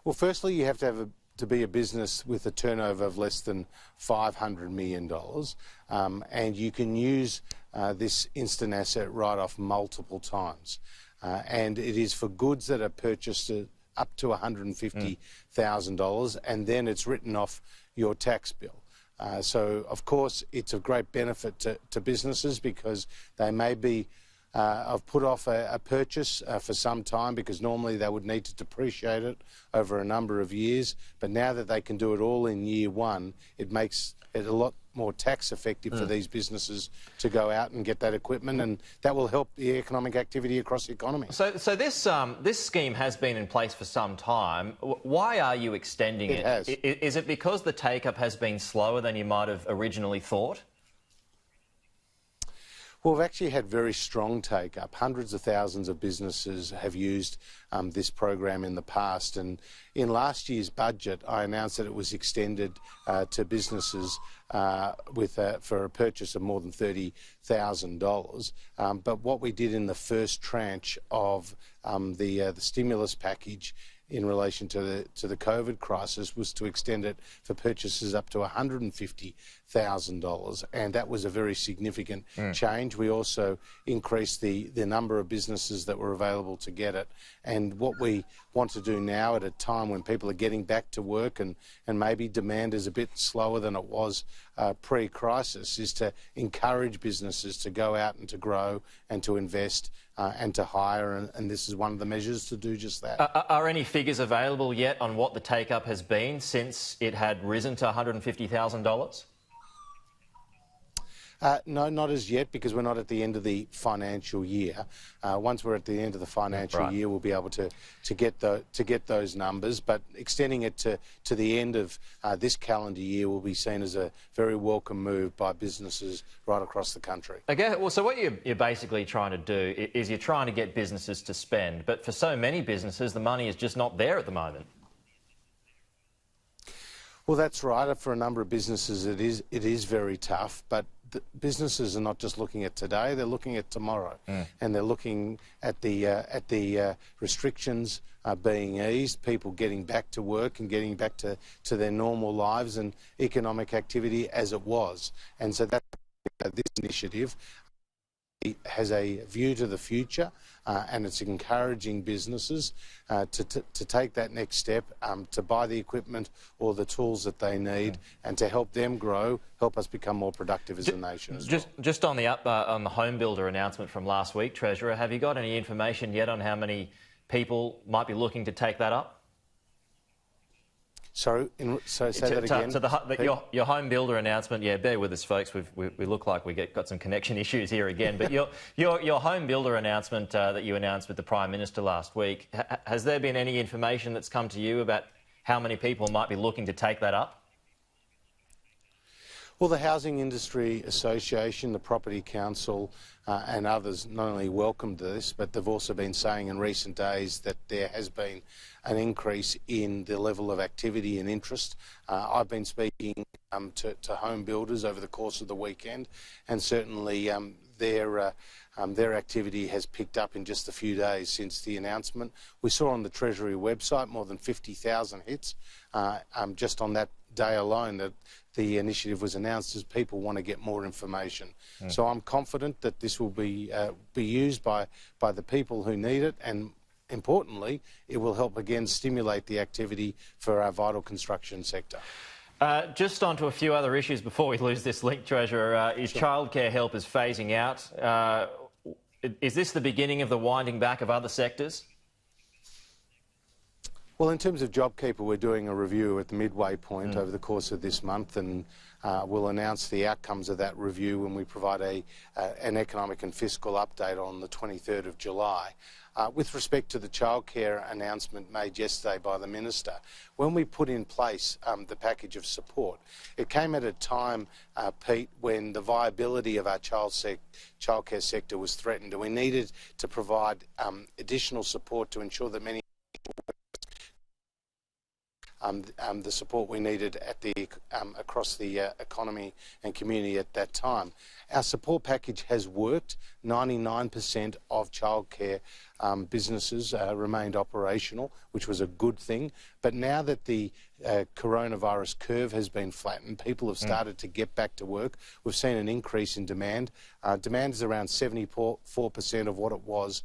Well, firstly, you have to have to be a business with a turnover of less than $500 million, and you can use this instant asset write-off multiple times. And it is for goods that are purchased up to $150,000, and then it's written off your tax bill. So, of course, it's of great benefit to businesses because they may be I've put off a purchase for some time because normally they would need to depreciate it over a number of years. But now that they can do it all in year one, it makes it a lot more tax effective for these businesses to go out and get that equipment, and that will help the economic activity across the economy. So this scheme has been in place for some time. Why are you extending it? It has. Is it because the take-up has been slower than you might have originally thought? Well, we've actually had very strong take-up. Hundreds of thousands of businesses have used this program in the past, and in last year's budget I announced that it was extended to businesses for a purchase of more than $30,000. But what we did in the first tranche of the stimulus package in relation to the COVID crisis was to extend it for purchases up to $150,000, and that was a very significant change. We also increased the number of businesses that were available to get it, and what we want to do now at a time when people are getting back to work and maybe demand is a bit slower than it was pre-crisis is to encourage businesses to go out and to grow and to invest and to hire, and this is one of the measures to do just that. Are any figures available yet on what the take-up has been since it had risen to $150,000? No, not as yet, because we're not at the end of the financial year. Once we're at the end of the financial year, we'll be able to get those numbers. But extending it to the end of this calendar year will be seen as a very welcome move by businesses right across the country. Okay, well, so what you're basically trying to do is you're trying to get businesses to spend, but for so many businesses, the money is just not there at the moment. Well, that's right. For a number of businesses, it is very tough, but the businesses are not just looking at today; they're looking at tomorrow, and they're looking at the restrictions being eased, people getting back to work and getting back to their normal lives and economic activity as it was. And so that this initiative has a view to the future, and it's encouraging businesses to take that next step, to buy the equipment or the tools that they need, and to help them grow, help us become more productive as a nation as well. Just on the home builder announcement from last week, Treasurer, have you got any information yet on how many people might be looking to take that up? So say that again. So your home builder announcement, yeah, bear with us, folks. We look like we got some connection issues here again. But your home builder announcement that you announced with the Prime Minister last week, has there been any information that's come to you about how many people might be looking to take that up? Well, the Housing Industry Association, the Property Council and others not only welcomed this, but they've also been saying in recent days that there has been an increase in the level of activity and interest. I've been speaking to home builders over the course of the weekend, and certainly their activity has picked up in just a few days since the announcement. We saw on the Treasury website more than 50,000 hits just on that day alone that the initiative was announced, as people want to get more information. So I'm confident that this will be used by the people who need it, and importantly, it will help again stimulate the activity for our vital construction sector. Just on to a few other issues before we lose this link, Treasurer. Is childcare help phasing out? Is this the beginning of the winding back of other sectors? Well, in terms of JobKeeper, we're doing a review at the midway point over the course of this month, and we'll announce the outcomes of that review when we provide an economic and fiscal update on the 23rd of July. With respect to the childcare announcement made yesterday by the Minister, when we put in place the package of support, it came at a time, Pete, when the viability of our childcare sector was threatened, and we needed to provide additional support to ensure that many the support we needed across the economy and community at that time. Our support package has worked. 99% of childcare businesses remained operational, which was a good thing. But now that the coronavirus curve has been flattened, people have started to get back to work. We've seen an increase in demand. Demand is around 74% of what it was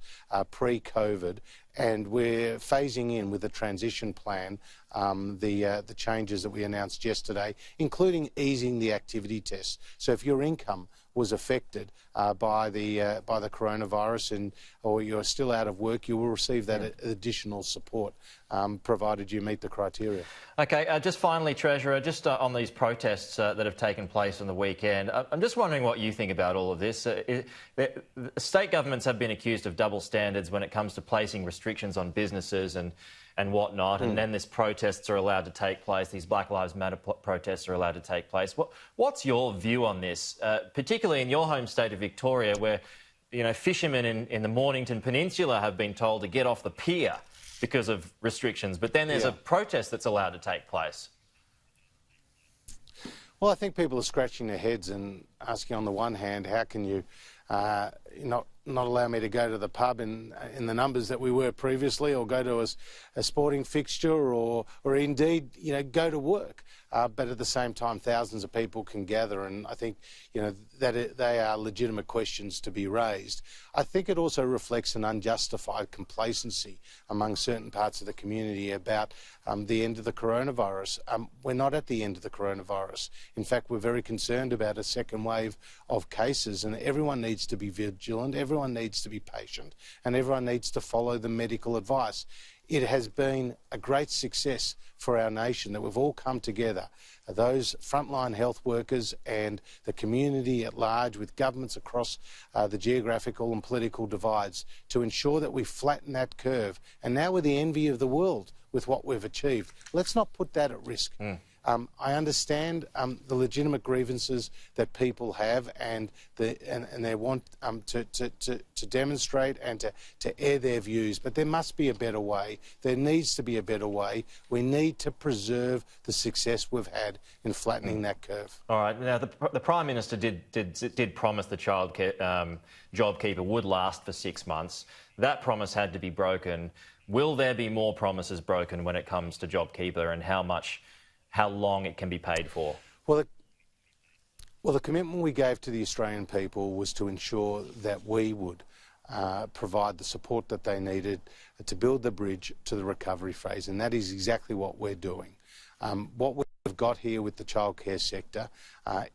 pre-COVID, and we're phasing in with a transition plan the changes that we announced yesterday, including easing the activity test. So if your income was affected by the coronavirus or you're still out of work, you will receive that additional support, provided you meet the criteria. Okay, just finally, Treasurer, just on these protests that have taken place on the weekend, I'm just wondering what you think about all of this. State governments have been accused of double standards when it comes to placing restrictions on businesses and whatnot, and then these protests are allowed to take place, these Black Lives Matter protests are allowed to take place. What's your view on this, particularly in your home state of Victoria, where, you know, fishermen in the Mornington Peninsula have been told to get off the pier because of restrictions, but then there's a protest that's allowed to take place? Well, I think people are scratching their heads and asking, on the one hand, how can you not allow me to go to the pub in the numbers that we were previously, or go to a sporting fixture, or indeed, you know, go to work. But at the same time, thousands of people can gather, and I think, you know, that they are legitimate questions to be raised. I think it also reflects an unjustified complacency among certain parts of the community about the end of the coronavirus. We're not at the end of the coronavirus. In fact, we're very concerned about a second wave of cases, and everyone needs to be vigilant, everyone needs to be patient, and everyone needs to follow the medical advice. It has been a great success for our nation that we've all come together, those frontline health workers and the community at large, with governments across the geographical and political divides, to ensure that we flatten that curve. And now we're the envy of the world with what we've achieved. Let's not put that at risk. I understand the legitimate grievances that people have, and they want to demonstrate and to air their views, but there must be a better way. There needs to be a better way. We need to preserve the success we've had in flattening that curve. All right. Now, the Prime Minister did promise the JobKeeper would last for 6 months. That promise had to be broken. Will there be more promises broken when it comes to JobKeeper, and how long it can be paid for? Well, the commitment we gave to the Australian people was to ensure that we would provide the support that they needed to build the bridge to the recovery phase, and that is exactly what we're doing. What we've got here with the childcare sector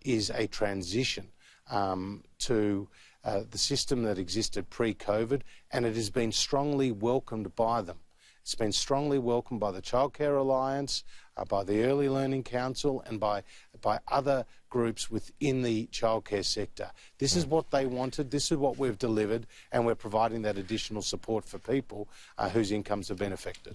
is a transition to the system that existed pre-COVID, and it has been strongly welcomed by them. It's been strongly welcomed by the Childcare Alliance, by the Early Learning Council, and by other groups within the childcare sector. This is what they wanted, this is what we've delivered, and we're providing that additional support for people whose incomes have been affected.